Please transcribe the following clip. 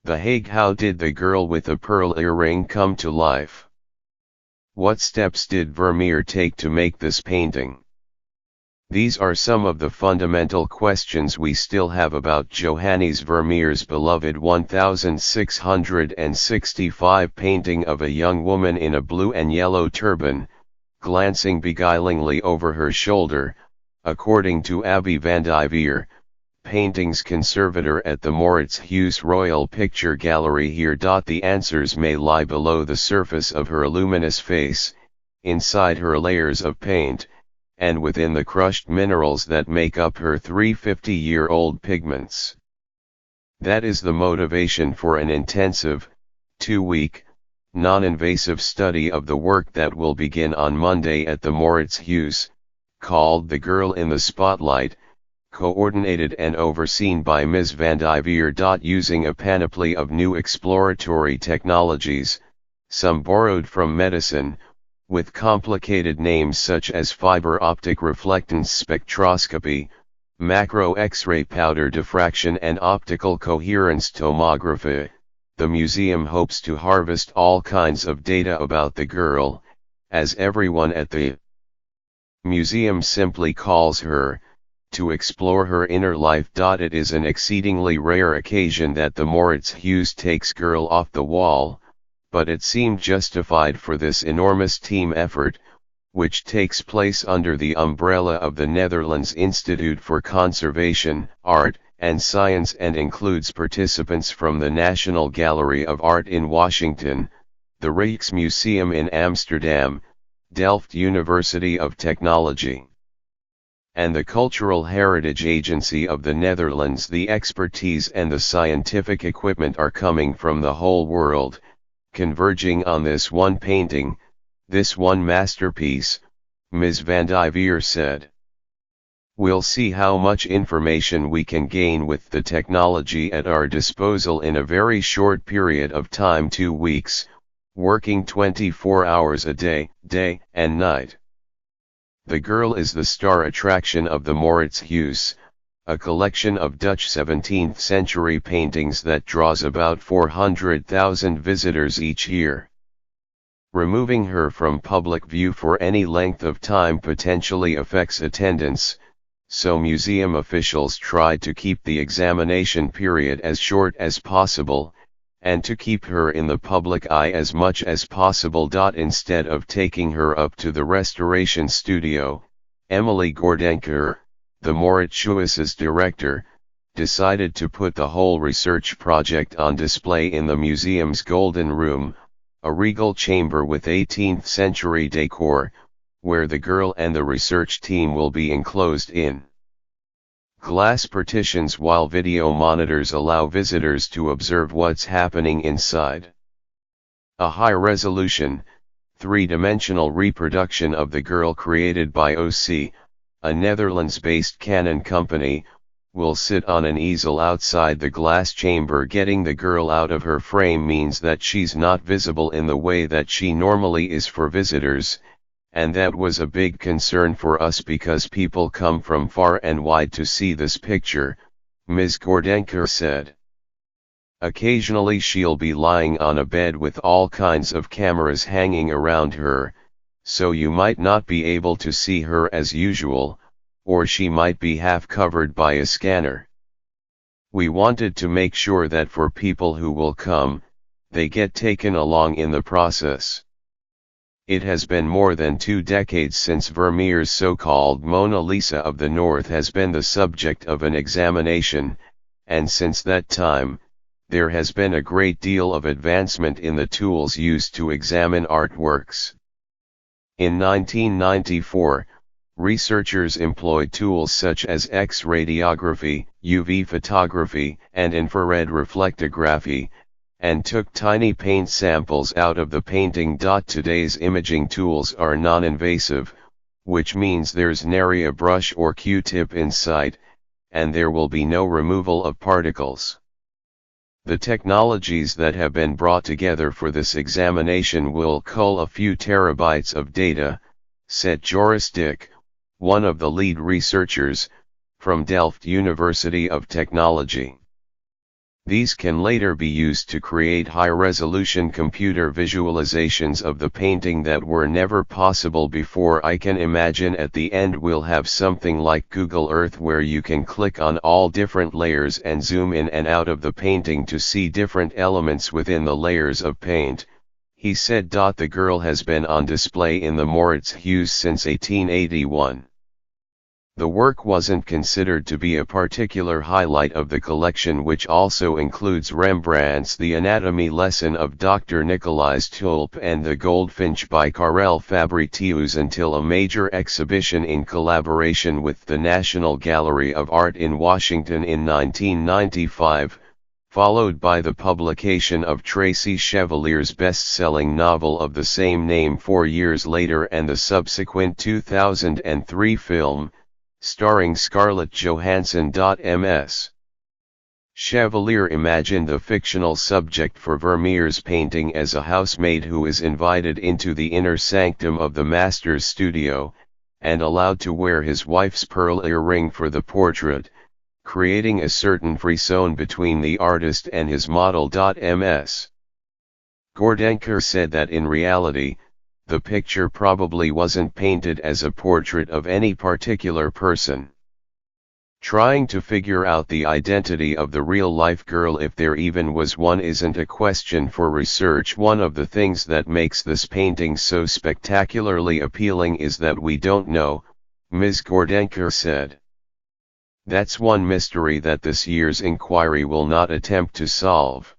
The Hague. How did the girl with the pearl earring come to life? What steps did Vermeer take to make this painting? These are some of the fundamental questions we still have about Johannes Vermeer's beloved 1665 painting of a young woman in a blue and yellow turban, glancing beguilingly over her shoulder, according to Abby van Divier, painting's conservator at the Moritz Hughes Royal Picture Gallery. Here. The answers may lie below the surface of her luminous face, inside her layers of paint, and within the crushed minerals that make up her 350-year-old pigments. That is the motivation for an intensive, 2-week, non-invasive study of the work that will begin on Monday at the Moritz Hughes, called The Girl in the Spotlight, coordinated and overseen by Ms. van Divier. Using a panoply of new exploratory technologies, some borrowed from medicine, with complicated names such as fiber optic reflectance spectroscopy, macro X-ray powder diffraction and optical coherence tomography, the museum hopes to harvest all kinds of data about the girl, as everyone at the museum simply calls her, to explore her inner life. It is an exceedingly rare occasion that the Moritz Hughes takes girl off the wall, but it seemed justified for this enormous team effort, which takes place under the umbrella of the Netherlands Institute for Conservation, Art, and Science and includes participants from the National Gallery of Art in Washington, the Rijksmuseum in Amsterdam, Delft University of Technology, and the Cultural Heritage Agency of the Netherlands. The expertise and the scientific equipment are coming from the whole world, converging on this one painting, this one masterpiece, Ms. van Divier said. We'll see how much information we can gain with the technology at our disposal in a very short period of time, 2 weeks, working 24 hours a day, day and night. The girl is the star attraction of the Moritz Hughes, a collection of Dutch 17th century paintings that draws about 400,000 visitors each year. Removing her from public view for any length of time potentially affects attendance, so museum officials tried to keep the examination period as short as possible, and to keep her in the public eye as much as possible. Instead of taking her up to the restoration studio, Emily Gordenker, the Moritz Huys's director, decided to put the whole research project on display in the museum's Golden Room, a regal chamber with 18th century decor, where the girl and the research team will be enclosed in glass partitions while video monitors allow visitors to observe what's happening inside. A high-resolution, three-dimensional reproduction of the girl created by OC, a Netherlands-based Canon company, will sit on an easel outside the glass chamber. Getting the girl out of her frame means that she's not visible in the way that she normally is for visitors, and that was a big concern for us because people come from far and wide to see this picture, Ms. Gordenker said. Occasionally she'll be lying on a bed with all kinds of cameras hanging around her, so you might not be able to see her as usual, or she might be half covered by a scanner. We wanted to make sure that for people who will come, they get taken along in the process. It has been more than 2 decades since Vermeer's so-called Mona Lisa of the North has been the subject of an examination, and since that time, there has been a great deal of advancement in the tools used to examine artworks. In 1994, researchers employed tools such as X-radiography, UV photography, and infrared reflectography, and took tiny paint samples out of the painting. Today's imaging tools are non-invasive, which means there's nary a brush or Q-tip in sight, and there will be no removal of particles. The technologies that have been brought together for this examination will cull a few terabytes of data, said Joris Dick, one of the lead researchers, from Delft University of Technology. These can later be used to create high-resolution computer visualizations of the painting that were never possible before. I can imagine at the end we'll have something like Google Earth where you can click on all different layers and zoom in and out of the painting to see different elements within the layers of paint, he said. The girl has been on display in the Mauritshuis since 1881. The work wasn't considered to be a particular highlight of the collection, which also includes Rembrandt's The Anatomy Lesson of Dr. Nicolaas Tulp and The Goldfinch by Karel Fabritius, until a major exhibition in collaboration with the National Gallery of Art in Washington in 1995, followed by the publication of Tracy Chevalier's best-selling novel of the same name 4 years later and the subsequent 2003 film, starring Scarlett Johansson. Ms. Chevalier imagined the fictional subject for Vermeer's painting as a housemaid who is invited into the inner sanctum of the master's studio, and allowed to wear his wife's pearl earring for the portrait, creating a certain frisson between the artist and his model. Ms. Gordenker said that in reality, the picture probably wasn't painted as a portrait of any particular person. Trying to figure out the identity of the real-life girl, if there even was one, isn't a question for research. One of the things that makes this painting so spectacularly appealing is that we don't know, Ms. Gordenker said. That's one mystery that this year's inquiry will not attempt to solve.